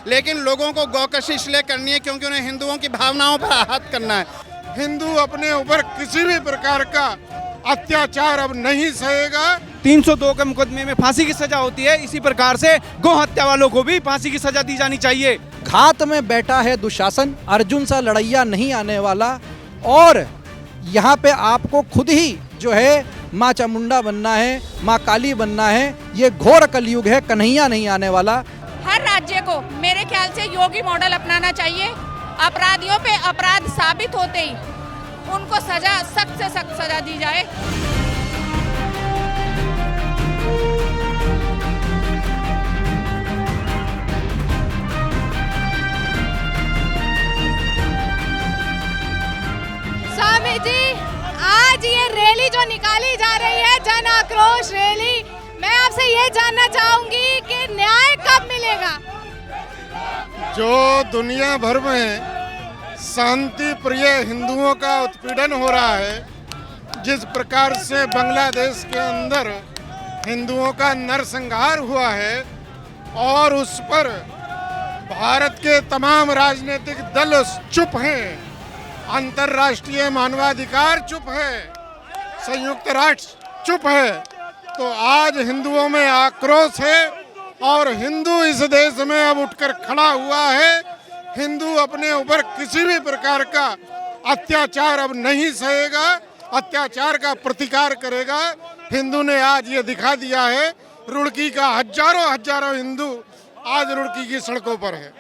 लेकिन लोगों को गौकशी इसलिए करनी है क्योंकि उन्हें हिंदुओं की भावनाओं पर आहत करना है। हिंदू अपने ऊपर किसी भी प्रकार का अत्याचार अब नहीं सहेगा। 302 के मुकदमे में फांसी की सजा होती है, इसी प्रकार से गौ हत्या वालों को भी फांसी की सजा दी जानी चाहिए। घात में बैठा है दुशासन, अर्जुन सा लड़ैया नहीं आने वाला। और यहाँ पे आपको खुद ही जो है माँ चामुंडा बनना है, माँ काली बनना है। ये घोर कलयुग है, कन्हैया नहीं आने वाला। हर राज्य को मेरे ख्याल से योगी मॉडल अपनाना चाहिए। अपराधियों पे अपराध साबित होते ही उनको सजा, सख्त से सख्त सजा दी जाए। स्वामी जी, आज ये रैली जो निकाली जा रही है, जन आक्रोश रैली, मैं आपसे ये जानना चाहूंगी कि न्याय कब मिलेगा? जो दुनिया भर में शांति प्रिय हिंदुओं का उत्पीड़न हो रहा है, जिस प्रकार से बांग्लादेश के अंदर हिंदुओं का नरसंहार हुआ है और उस पर भारत के तमाम राजनीतिक दल चुप हैं, अंतर्राष्ट्रीय मानवाधिकार चुप है, संयुक्त राष्ट्र चुप है, तो आज हिंदुओं में आक्रोश है और हिंदू इस देश में अब उठकर खड़ा हुआ है। हिंदू अपने ऊपर किसी भी प्रकार का अत्याचार अब नहीं सहेगा, अत्याचार का प्रतिकार करेगा। हिंदू ने आज ये दिखा दिया है। रुड़की का हजारों हिंदू आज रुड़की की सड़कों पर है।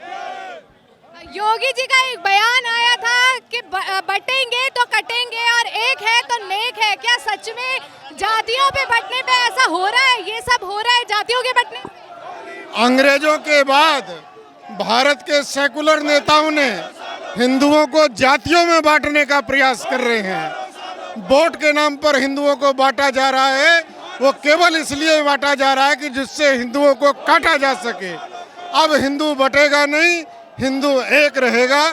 योगी जी का एक बयान आया था कि बटेंगे तो कटेंगे और एक है तो नेक है। क्या सच में जातियों पे बंटने पे ऐसा हो रहा है? ये सब हो रहा है जातियों के बंटने? अंग्रेजों के बाद भारत के सेकुलर नेताओं ने हिंदुओं को जातियों में बांटने का प्रयास कर रहे हैं। वोट के नाम पर हिंदुओं को बांटा जा रहा है, वो केवल इसलिए बांटा जा रहा है कि जिससे हिंदुओं को काटा जा सके। अब हिंदू बटेगा नहीं, हिंदू एक रहेगा।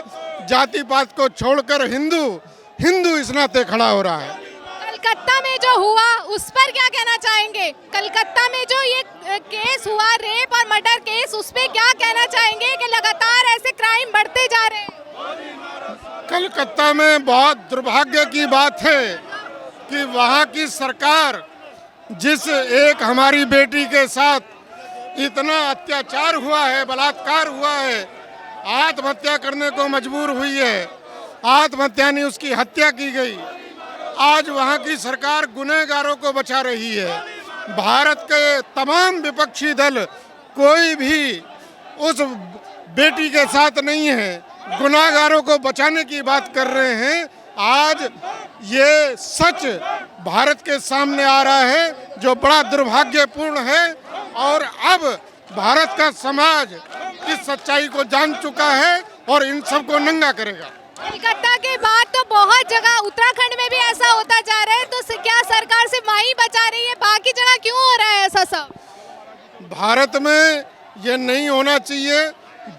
जाति पात को छोड़कर हिंदू इस नाते खड़ा हो रहा है। कलकत्ता में जो हुआ उस पर क्या कहना चाहेंगे? कलकत्ता में जो ये केस हुआ, रेप और मर्डर केस, उस पे क्या कहना चाहेंगे कि लगातार ऐसे क्राइम बढ़ते जा रहे हैं? कलकत्ता में बहुत दुर्भाग्य की बात है कि वहाँ की सरकार जिस एक हमारी बेटी के साथ इतना अत्याचार हुआ है, बलात्कार हुआ है, आत्महत्या करने को मजबूर हुई है, आत्महत्या नहीं उसकी हत्या की गई। आज वहाँ की सरकार गुनहगारों को बचा रही है। भारत के तमाम विपक्षी दल कोई भी उस बेटी के साथ नहीं है, गुनहगारों को बचाने की बात कर रहे हैं। आज ये सच भारत के सामने आ रहा है जो बड़ा दुर्भाग्यपूर्ण है और अब भारत का समाज इस सच्चाई को जान चुका है और इन सबको नंगा करेगा। कलकत्ता के बाद तो बहुत जगह उत्तराखंड में भी ऐसा होता जा रहा है, तो क्या सरकार सिर्फ वहीं बचा रही है, बाकी जगह क्यों हो रहा है ऐसा सब? भारत में ये नहीं होना चाहिए,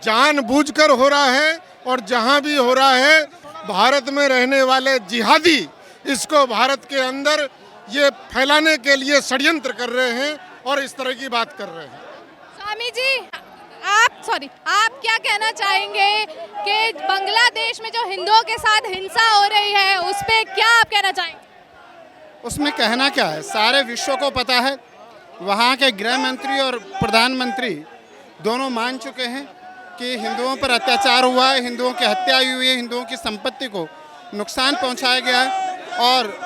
जानबूझकर हो रहा है और जहां भी हो रहा है भारत में रहने वाले जिहादी इसको भारत के अंदर ये फैलाने के लिए षड्यंत्र कर रहे हैं और इस तरह की बात कर रहे हैं। स्वामी जी, आप क्या कहना चाहेंगे कि बांग्लादेश में जो हिंदुओं के साथ हिंसा हो रही है उस पे क्या आप कहना चाहेंगे? उसमें कहना क्या है, सारे विश्व को पता है। वहाँ के गृह मंत्री और प्रधानमंत्री दोनों मान चुके हैं कि हिंदुओं पर अत्याचार हुआ है, हिंदुओं की हत्या हुई है, हिंदुओं की संपत्ति को नुकसान पहुँचाया गया है। और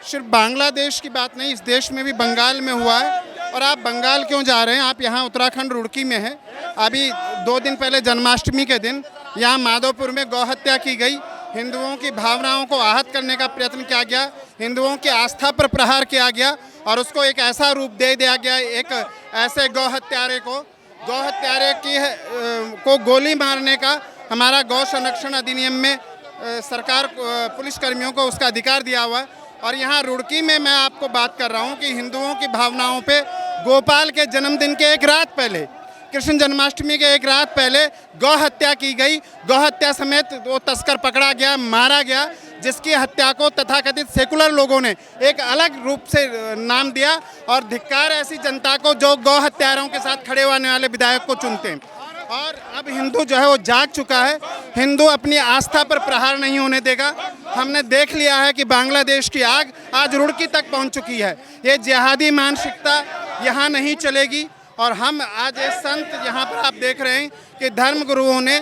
सिर्फ बांग्लादेश की बात नहीं, इस देश में भी बंगाल में हुआ है। और आप बंगाल क्यों जा रहे हैं? आप यहाँ उत्तराखंड रुड़की में हैं। अभी 2 दिन पहले जन्माष्टमी के दिन यहाँ माधोपुर में गौ हत्या की गई। हिंदुओं की भावनाओं को आहत करने का प्रयत्न किया गया, हिंदुओं की आस्था पर प्रहार किया गया और उसको एक ऐसा रूप दे दिया गया, एक ऐसे गौ हत्यारे को गोली मारने का हमारा गौ संरक्षण अधिनियम में सरकार पुलिस कर्मियों को उसका अधिकार दिया हुआ है। और यहाँ रुड़की में मैं आपको बात कर रहा हूँ कि हिंदुओं की भावनाओं पे गोपाल के जन्मदिन के एक रात पहले, कृष्ण जन्माष्टमी के एक रात पहले गौ हत्या की गई। गौ हत्या समेत वो तस्कर पकड़ा गया, मारा गया, जिसकी हत्या को तथाकथित सेकुलर लोगों ने एक अलग रूप से नाम दिया। और धिक्कार ऐसी जनता को जो गौ हत्यारों के साथ खड़े होने वाले विधायक को चुनते हैं। और अब हिंदू जो है वो जाग चुका है। हिंदू अपनी आस्था पर प्रहार नहीं होने देगा। हमने देख लिया है कि बांग्लादेश की आग आज रुड़की तक पहुंच चुकी है। ये जिहादी मानसिकता यहाँ नहीं चलेगी। और हम आज ये संत यहाँ पर आप देख रहे हैं कि धर्म गुरुओं ने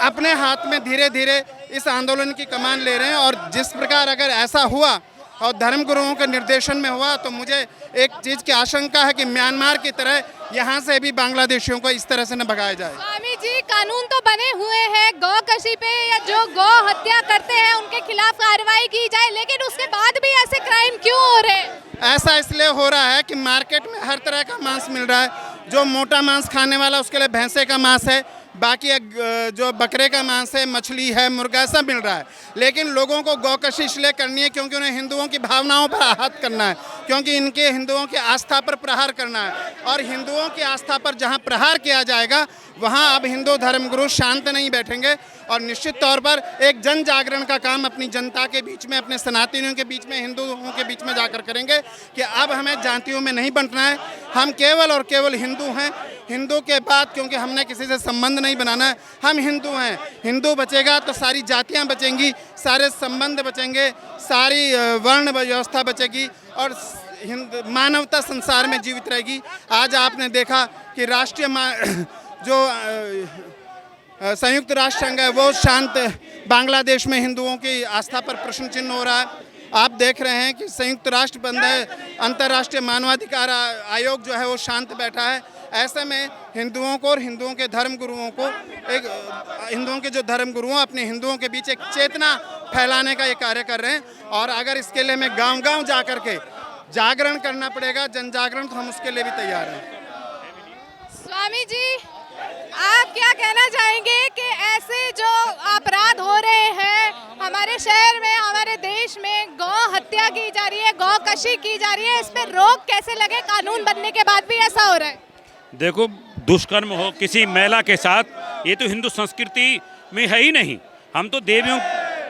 अपने हाथ में धीरे धीरे इस आंदोलन की कमान ले रहे हैं। और जिस प्रकार अगर ऐसा हुआ और धर्म गुरुओं के निर्देशन में हुआ तो मुझे एक चीज़ की आशंका है कि म्यांमार की तरह यहाँ से भी बांग्लादेशियों को इस तरह से न भगाया जाए। स्वामी जी, कानून तो बने हुए हैं गौ कशी पे या जो गौ हत्या करते हैं उनके खिलाफ कार्रवाई की जाए, लेकिन उसके बाद भी ऐसे क्राइम क्यों हो रहे हैं? ऐसा इसलिए हो रहा है कि मार्केट में हर तरह का मांस मिल रहा है। जो मोटा मांस खाने वाला उसके लिए भैंसे का मांस है, बाकी जो बकरे का मांस है, मछली है, मुर्गा, सब मिल रहा है। लेकिन लोगों को गौकशी इसलिए करनी है क्योंकि उन्हें हिंदुओं की भावनाओं पर आहत करना है, क्योंकि इनके हिंदुओं की आस्था पर प्रहार करना है। और हिंदुओं की आस्था पर जहां प्रहार किया जाएगा वहां अब हिंदू धर्मगुरु शांत नहीं बैठेंगे। और निश्चित तौर पर एक जन जागरण का काम अपनी जनता के बीच में, अपने सनातनियों के बीच में, हिंदुओं के बीच में जाकर करेंगे कि अब हमें जातियों में नहीं बंटना है। हम केवल और केवल हिंदू हैं। हिंदू के बाद, क्योंकि हमने किसी से संबंध नहीं बनाना है, हम हिंदू हैं। हिंदू बचेगा तो सारी जातियां बचेंगी, सारे संबंध बचेंगे, सारी वर्ण व्यवस्था बचेगी और मानवता संसार में जीवित रहेगी। आज आपने देखा कि जो संयुक्त राष्ट्र संघ है वो शांत, बांग्लादेश में हिंदुओं की आस्था पर प्रश्न चिन्ह हो रहा है। आप देख रहे हैं कि संयुक्त राष्ट्र बंद है, अंतर्राष्ट्रीय मानवाधिकार आयोग जो है वो शांत बैठा है। ऐसे में हिंदुओं को और हिंदुओं के धर्म गुरुओं को हिंदुओं के जो धर्म गुरु हैं अपने हिंदुओं के बीच एक चेतना फैलाने का ये कार्य कर रहे हैं। और अगर इसके लिए हमें गांव-गांव जा कर के जागरण करना पड़ेगा, जन जागरण, तो हम उसके लिए भी तैयार हैं। स्वामी जी, आप क्या कहना चाहेंगे कि ऐसे जो अपराध हो रहे हैं हमारे शहर में, हमारे देश में, गौ हत्या की जा रही है, गौ कशी की जा रही है, इस पर रोक कैसे लगे? कानून बनने के बाद भी ऐसा हो रहा है। देखो, दुष्कर्म हो किसी महिला के साथ, ये तो हिंदू संस्कृति में है ही नहीं। हम तो देवियों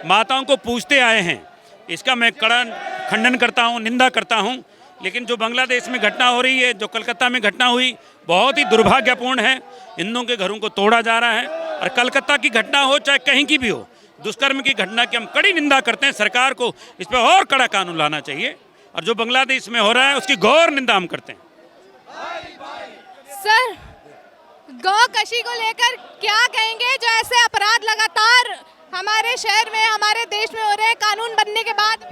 माताओं को पूजते आए हैं। इसका मैं कड़ा खंडन करता हूँ, निंदा करता हूँ। लेकिन जो बांग्लादेश में घटना हो रही है, जो कलकत्ता में घटना हुई, बहुत ही दुर्भाग्यपूर्ण है। हिंदुओं के घरों को तोड़ा जा रहा है। और कलकत्ता की घटना हो चाहे कहीं की भी हो, दुष्कर्म की घटना की हम कड़ी निंदा करते हैं। सरकार को इस पर और कड़ा कानून लाना चाहिए। और जो बांग्लादेश में हो रहा है उसकी घोर निंदा हम करते हैं। सर, गौ कशी को लेकर क्या कहेंगे? जो ऐसे अपराध लगातार हमारे शहर में, हमारे देश में हो रहे हैं कानून बनने के बाद।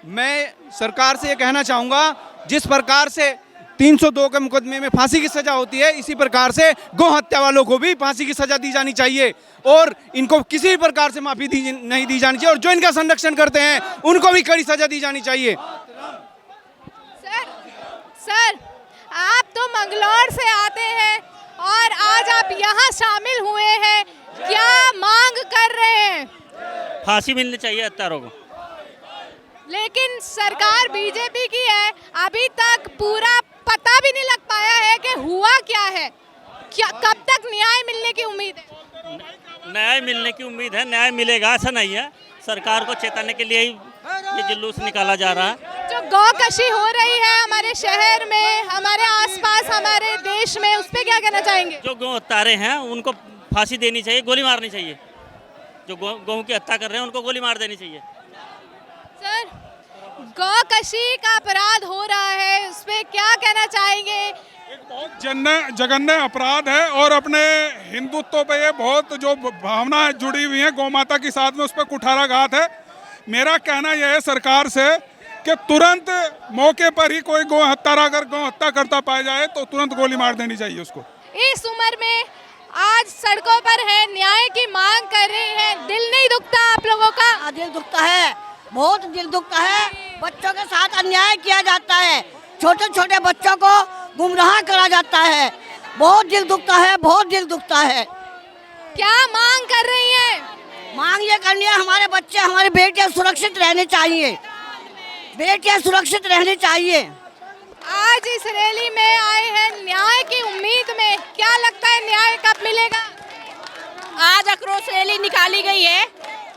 मैं सरकार से ये कहना चाहूँगा, जिस प्रकार से 302 के मुकदमे में फांसी की सजा होती है, इसी प्रकार से गौ हत्या वालों को भी फांसी की सजा दी जानी चाहिए। और इनको किसी प्रकार से माफी नहीं दी जानी चाहिए। और जो इनका संरक्षण करते हैं उनको भी कड़ी सजा दी जानी चाहिए। सर, आप तो मंगलौर से आते हैं और आज आप यहाँ शामिल हुए हैं, क्या मांग कर रहे हैं? फांसी मिलनी चाहिए हत्यारों को। लेकिन सरकार बीजेपी की है, अभी तक पूरा पता भी नहीं लग पाया है कि हुआ क्या है। क्या कब तक न्याय मिलने की उम्मीद है? न्याय मिलने की उम्मीद है, न्याय मिलेगा ऐसा नहीं है। सरकार को चेताने के लिए ही ये जुलूस निकाला जा रहा है। जो गौ कशी हो रही है हमारे शहर में, हमारे आसपास, हमारे देश में, उस पर क्या कहना चाहेंगे? जो गौ हत्यारे हैं उनको फांसी देनी चाहिए, गोली मारनी चाहिए। जो गौ की हत्या कर रहे हैं उनको गोली मार देनी चाहिए। सर, गौ कशी का अपराध हो रहा है, उस पर क्या कहना चाहेंगे? बहुत जघन्य अपराध है और अपने हिंदुत्व पे ये बहुत जो भावना जुड़ी हुई है गौ माता के साथ में, उस पर कुठाराघात है। मेरा कहना यह है सरकार से कि तुरंत मौके पर ही कोई गौ हत्यारा अगर गौ हत्या करता पाया जाए तो तुरंत गोली मार देनी चाहिए उसको। इस उम्र में आज सड़कों पर है, न्याय की मांग कर रही है, दिल नहीं दुखता आप लोगों का? दिल दुखता है, बहुत दिल दुखता है। बच्चों के साथ अन्याय किया जाता है, छोटे छोटे बच्चों को गुमराह करा जाता है। बहुत दिल दुखता है, बहुत दिल दुखता है। क्या मांग कर रही हैं? मांग ये करनी है, हमारे बच्चे, हमारे बेटियां सुरक्षित रहने चाहिए, बेटियां सुरक्षित रहनी चाहिए। आज इस रैली में आए हैं न्याय की उम्मीद में, क्या लगता है न्याय कब मिलेगा? आज आक्रोश रैली निकाली गई है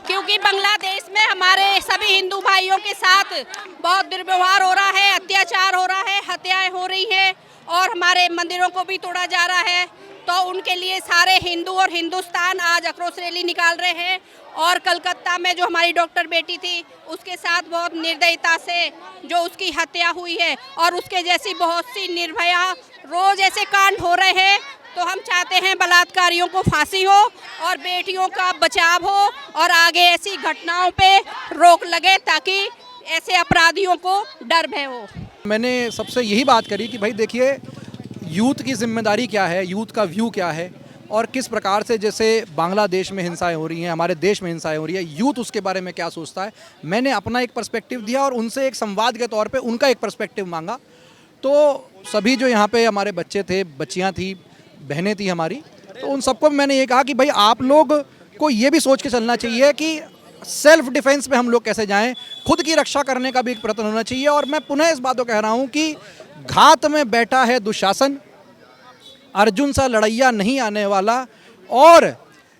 क्योंकि बांग्लादेश में हमारे सभी हिंदू भाइयों के साथ बहुत दुर्व्यवहार हो रहा है, अत्याचार हो रहा है, हत्याएं हो रही हैं और हमारे मंदिरों को भी तोड़ा जा रहा है। तो उनके लिए सारे हिंदू और हिंदुस्तान आज आक्रोश रैली निकाल रहे हैं। और कलकत्ता में जो हमारी डॉक्टर बेटी थी उसके साथ बहुत निर्दयता से जो उसकी हत्या हुई है और उसके जैसी बहुत सी निर्भया रोज ऐसे कांड हो रहे हैं, तो हम चाहते हैं बलात्कारियों को फांसी हो और बेटियों का बचाव हो और आगे ऐसी घटनाओं पे रोक लगे ताकि ऐसे अपराधियों को डर भय हो। मैंने सबसे यही बात करी कि भाई देखिए यूथ की जिम्मेदारी क्या है, यूथ का व्यू क्या है और किस प्रकार से जैसे बांग्लादेश में हिंसाएं हो रही हैं, हमारे देश में हिंसाएं हो रही है, यूथ उसके बारे में क्या सोचता है। मैंने अपना एक पर्सपेक्टिव दिया और उनसे एक संवाद के तौर पे उनका एक पर्सपेक्टिव मांगा। तो सभी जो यहाँ पे हमारे बच्चे थे, बच्चियाँ थी, बहनें थी हमारी, तो उन सबको मैंने ये कहा कि भाई आप लोग को ये भी सोच के चलना चाहिए कि सेल्फ डिफेंस पे हम लोग कैसे जाएं, खुद की रक्षा करने का भी एक प्रयत्न होना चाहिए। और मैं पुनः इस बात को कह रहा हूँ कि घात में बैठा है दुशासन, अर्जुन सा लड़ैया नहीं आने वाला, और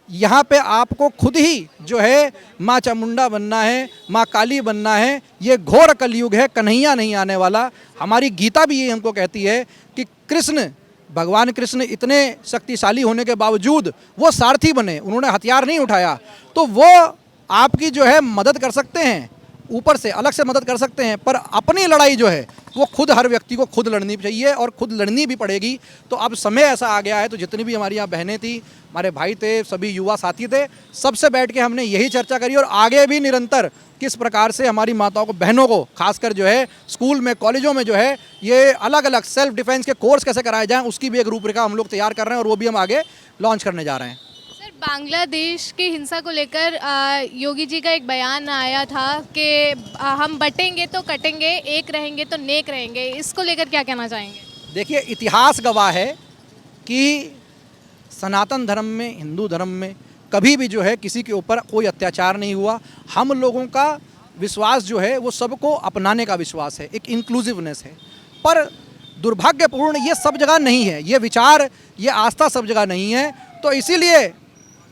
यहाँ पे आपको खुद ही जो है माँ चामुंडा बनना है, माँ काली बनना है। ये घोर कलयुग है, कन्हैया नहीं आने वाला। हमारी गीता भी ये हमको कहती है कि कृष्ण, भगवान कृष्ण इतने शक्तिशाली होने के बावजूद वो सारथी बने, उन्होंने हथियार नहीं उठाया। तो वो आपकी जो है मदद कर सकते हैं, ऊपर से अलग से मदद कर सकते हैं, पर अपनी लड़ाई जो है वो खुद हर व्यक्ति को खुद लड़नी चाहिए और खुद लड़नी भी पड़ेगी। तो अब समय ऐसा आ गया है, तो जितनी भी हमारी यहाँ बहनें थी, हमारे भाई थे, सभी युवा साथी थे, सबसे बैठ के हमने यही चर्चा करी और आगे भी निरंतर किस प्रकार से हमारी माताओं को, बहनों को, खासकर जो है स्कूल में, कॉलेजों में जो है ये अलग अलग सेल्फ डिफेंस के कोर्स कैसे कराए जाएँ, उसकी भी एक रूपरेखा हम लोग तैयार कर रहे हैं और वो भी हम आगे लॉन्च करने जा रहे हैं। बांग्लादेश की हिंसा को लेकर योगी जी का एक बयान आया था कि हम बटेंगे तो कटेंगे, एक रहेंगे तो नेक रहेंगे। इसको लेकर क्या कहना चाहेंगे? देखिए इतिहास गवाह है कि सनातन धर्म में, हिंदू धर्म में कभी भी जो है किसी के ऊपर कोई अत्याचार नहीं हुआ। हम लोगों का विश्वास जो है वो सबको अपनाने का विश्वास है, एक इंक्लूसिवनेस है। पर दुर्भाग्यपूर्ण ये सब जगह नहीं है, ये विचार, ये आस्था सब जगह नहीं है। तो इसीलिए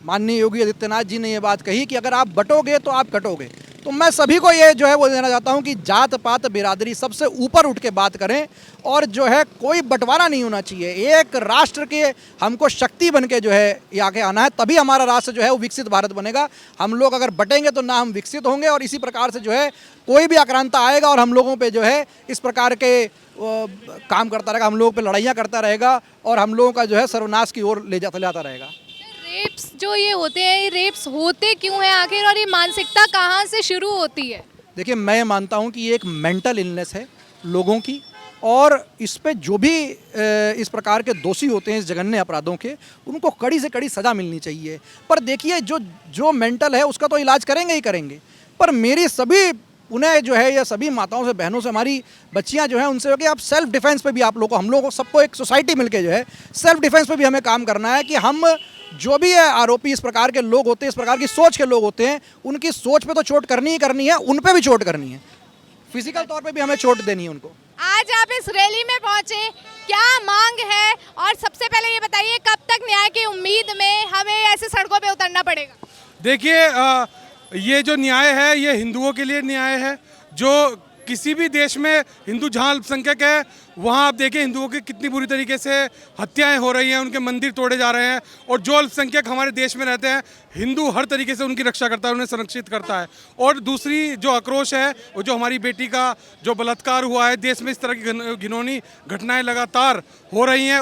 माननीय योगी आदित्यनाथ जी ने ये बात कही कि अगर आप बटोगे तो आप कटोगे। तो मैं सभी को ये जो है वो देना चाहता हूँ कि जात पात बिरादरी सबसे ऊपर उठ के बात करें और जो है कोई बंटवारा नहीं होना चाहिए। एक राष्ट्र के हमको शक्ति बन के जो है ये आगे आना है, तभी हमारा राष्ट्र जो है वो विकसित भारत बनेगा। हम लोग अगर बटेंगे तो ना हम विकसित होंगे और इसी प्रकार से जो है कोई भी आक्रांता आएगा और हम लोगों पर जो है इस प्रकार के काम करता रहेगा, हम लोगों पर लड़ाइयाँ करता रहेगा और हम लोगों का जो है सर्वनाश की ओर ले जाता रहेगा। रेप्स जो ये होते हैं, ये रेप्स होते क्यों हैं आखिर, और ये मानसिकता कहाँ से शुरू होती है? देखिए मैं मानता हूँ कि ये एक मेंटल इलनेस है लोगों की, और इस पे जो भी इस प्रकार के दोषी होते हैं इस जघन्य अपराधों के, उनको कड़ी से कड़ी सज़ा मिलनी चाहिए। पर देखिए जो मेंटल है उसका तो इलाज करेंगे ही करेंगे, पर मेरी सभी उन्हें जो है या सभी माताओं से, बहनों से, हमारी बच्चियां जो हैं उनसे हो कि आप सेल्फ डिफेंस पे भी आप लोगों को, हम लोगों को सबको एक सोसाइटी मिलके जो है सेल्फ डिफेंस पे भी हमें काम करना है कि हम जो भी है आरोपी इस प्रकार के लोग होते हैं, इस प्रकार की सोच के लोग होते हैं, उनकी सोच पे तो चोट करनी ही करनी है, उन पे भी चोट करनी है, फिजिकल तौर पे भी हमें चोट देनी है उनको। आज आप इस रैली में पहुंचे, क्या मांग है? और सबसे पहले ये बताइए कब तक न्याय की उम्मीद में हमें ऐसे सड़कों पे उतरना पड़ेगा? देखिए ये जो न्याय है ये हिंदुओं के लिए न्याय है। जो किसी भी देश में हिंदू जहाँ अल्पसंख्यक है वहाँ आप देखें हिंदुओं की कितनी बुरी तरीके से हत्याएं हो रही हैं, उनके मंदिर तोड़े जा रहे हैं। और जो अल्पसंख्यक हमारे देश में रहते हैं, हिंदू हर तरीके से उनकी रक्षा करता है, उन्हें संरक्षित करता है। और दूसरी जो आक्रोश है वो जो हमारी बेटी का जो बलात्कार हुआ है, देश में इस तरह की घिनौनी घटनाएं लगातार हो रही हैं,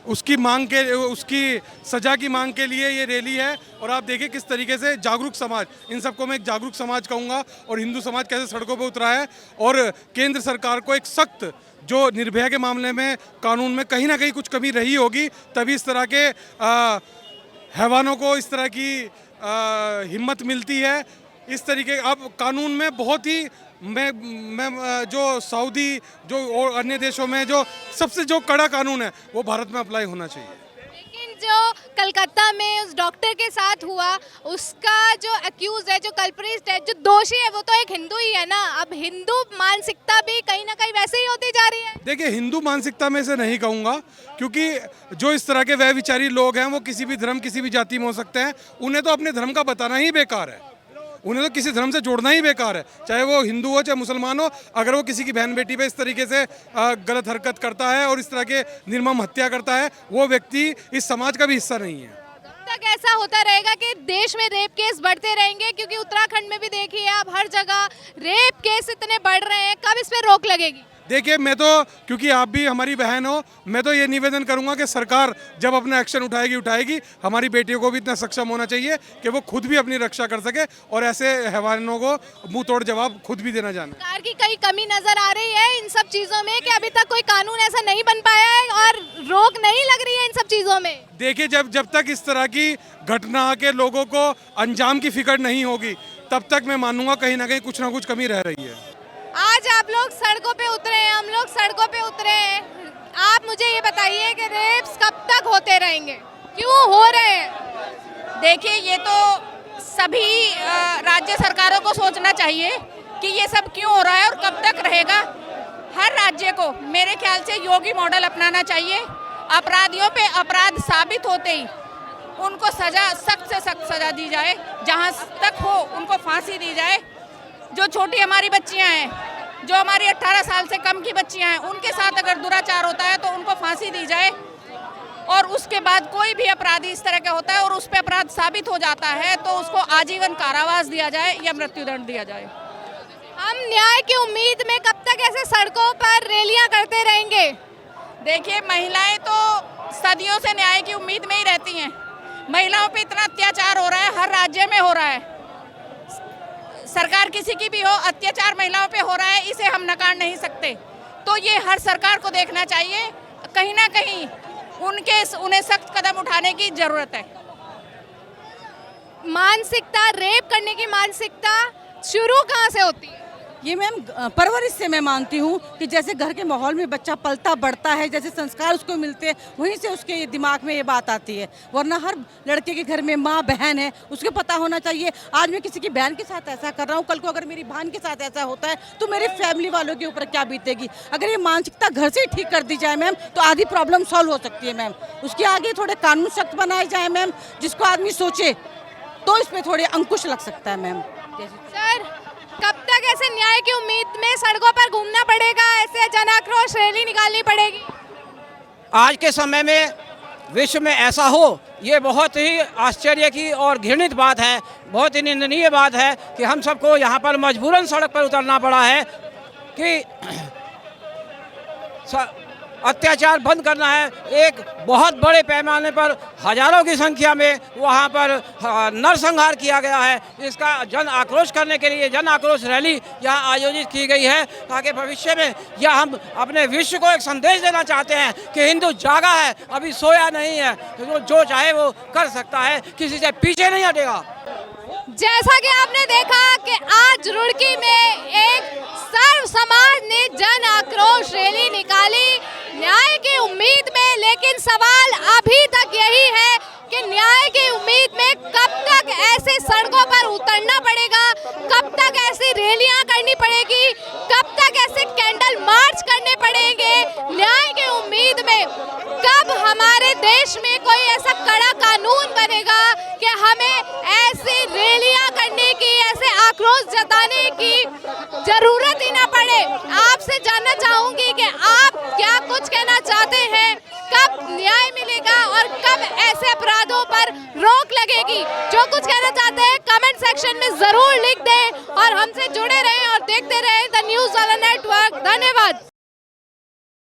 उसकी मांग के, उसकी सजा की मांग के लिए ये रैली है। और आप देखिए किस तरीके से जागरूक समाज, इन सबको मैं एक जागरूक समाज कहूँगा, और हिंदू समाज कैसे सड़कों पर उतरा है। और केंद्र सरकार को एक सख्त, जो निर्भया के मामले में कानून में कहीं ना कहीं कुछ कमी रही होगी, तभी इस तरह के हैवानों को इस तरह की हिम्मत मिलती है। इस तरीके अब कानून में बहुत ही मैं जो सऊदी, जो और अन्य देशों में जो सबसे जो कड़ा कानून है वो भारत में अप्लाई होना चाहिए। लेकिन जो कलकत्ता में उस डॉक्टर के साथ हुआ, उसका जो अक्यूज है, जो कल्प्रिट है, जो दोषी है, वो तो एक हिंदू ही है ना। अब हिंदू मानसिकता भी कहीं ना कहीं वैसे ही होती जा रही है। देखिए हिंदू मानसिकता में से नहीं कहूँगा, क्योंकि जो इस तरह के व्यभिचारी लोग हैं वो किसी भी धर्म, किसी भी जाति में हो सकते हैं, उन्हें तो अपने धर्म का बताना ही बेकार है। उन्हें तो किसी धर्म से जोड़ना ही बेकार है, चाहे वो हिंदू हो चाहे मुसलमान हो। अगर वो किसी की बहन बेटी पे इस तरीके से गलत हरकत करता है और इस तरह के निर्मम हत्या करता है, वो व्यक्ति इस समाज का भी हिस्सा नहीं है। तक ऐसा होता रहेगा कि देश में रेप केस बढ़ते रहेंगे? क्योंकि उत्तराखंड में भी देखिए आप, हर जगह रेप केस इतने बढ़ रहे हैं, कब इस पे रोक लगेगी? देखिए, मैं तो, क्योंकि आप भी हमारी बहन हो, मैं तो ये निवेदन करूंगा कि सरकार जब अपना एक्शन उठाएगी, हमारी बेटियों को भी इतना सक्षम होना चाहिए कि वो खुद भी अपनी रक्षा कर सके और ऐसे हैवानों को मुंह तोड़ जवाब खुद भी देना जाने। सरकार की कई कमी नजर आ रही है इन सब चीजों में कि अभी तक कोई कानून ऐसा नहीं बन पाया है और रोक नहीं लग रही है इन सब चीजों में। देखिए, जब तक इस तरह की घटना के लोगों को अंजाम की फिक्र नहीं होगी, तब तक मैं मानूंगा कहीं ना कहीं कुछ ना कुछ कमी रह रही है। आज आप लोग सड़कों पे उतरे हैं, हम लोग सड़कों पे उतरे हैं। आप मुझे ये बताइए कि रेप्स कब तक होते रहेंगे, क्यों हो रहे हैं? देखिए, ये तो सभी राज्य सरकारों को सोचना चाहिए कि ये सब क्यों हो रहा है और कब तक रहेगा। हर राज्य को मेरे ख्याल से योगी मॉडल अपनाना चाहिए। अपराधियों पे अपराध साबित होते ही उनको सजा, सख्त से सख्त सजा दी जाए, जहाँ तक हो उनको फांसी दी जाए। जो छोटी हमारी बच्चियां हैं, जो हमारी 18 साल से कम की बच्चियां हैं, उनके साथ अगर दुराचार होता है तो उनको फांसी दी जाए। और उसके बाद कोई भी अपराधी इस तरह का होता है और उस पर अपराध साबित हो जाता है तो उसको आजीवन कारावास दिया जाए या मृत्युदंड दिया जाए। हम न्याय की उम्मीद में कब तक ऐसे सड़कों पर रैलियां करते रहेंगे? देखिए, महिलाएं तो सदियों से न्याय की उम्मीद में ही रहती हैं। महिलाओं पे इतना अत्याचार हो रहा है, हर राज्य में हो रहा है। सरकार किसी की भी हो, अत्याचार महिलाओं पे हो रहा है, इसे हम नकार नहीं सकते। तो ये हर सरकार को देखना चाहिए, कहीं ना कहीं उन्हें सख्त कदम उठाने की जरूरत है। मानसिकता, रेप करने की मानसिकता शुरू कहाँ से होती है? ये मैम परवरिश से मैं मानती हूँ कि जैसे घर के माहौल में बच्चा पलता बढ़ता है, जैसे संस्कार उसको मिलते हैं, वहीं से उसके दिमाग में ये बात आती है। वरना हर लड़के के घर में माँ बहन है, उसको पता होना चाहिए आज मैं किसी की बहन के साथ ऐसा कर रहा हूँ, कल को अगर मेरी बहन के साथ ऐसा होता है तो मेरी फैमिली वालों के ऊपर क्या बीतेगी। अगर ये मानसिकता घर से ही ठीक कर दी जाए मैम तो आधी प्रॉब्लम सॉल्व हो सकती है मैम। उसके आगे थोड़े कानून सख्त बनाए जाए मैम, जिसको आदमी सोचे तो इस पर थोड़े अंकुश लग सकता है मैम। सर, कब तक ऐसे न्याय की उम्मीद में सड़कों पर घूमना पड़ेगा, ऐसे जन आक्रोश रैली निकालनी पड़ेगी? आज के समय में विश्व में ऐसा हो, ये बहुत ही आश्चर्य की और घृणित बात है, बहुत ही निंदनीय बात है कि हम सबको यहाँ पर मजबूरन सड़क पर उतरना पड़ा है कि अत्याचार बंद करना है। एक बहुत बड़े पैमाने पर हजारों की संख्या में वहाँ पर नरसंहार किया गया है। इसका जन आक्रोश करने के लिए जन आक्रोश रैली यहाँ आयोजित की गई है ताकि भविष्य में यह हम अपने विश्व को एक संदेश देना चाहते हैं कि हिंदू जागा है, अभी सोया नहीं है, जो चाहे वो कर सकता है, किसी से पीछे नहीं हटेगा। जैसा कि आपने देखा कि आज रुड़की में एक सर्व समाज ने जन आक्रोश रैली निकाली न्याय की उम्मीद में, लेकिन सवाल अभी तक यही है कि न्याय की उम्मीद में कब तक ऐसे सड़कों पर उतरना पड़ेगा, कब तक ऐसी रैलियां करनी पड़ेगी, कब तक ऐसे कैंडल मार्च करने पड़ेंगे न्याय की उम्मीद में। कब हमारे देश में कोई ऐसा कड़ा कानून बनेगा कि हमें ऐसी रैलियां करने की, ऐसे आक्रोश जताने की जरूरत ही ना पड़े। आपसे जानना चाहूंगी कि आप क्या कुछ कहना चाहते हैं, कब न्याय मिलेगा और कब ऐसे अपराधों पर रोक लगेगी? जो कुछ कहना चाहते हैं कमेंट सेक्शन में जरूर लिख दें और हमसे जुड़े रहें और देखते रहें द न्यूज़ वाला नेटवर्क। धन्यवाद।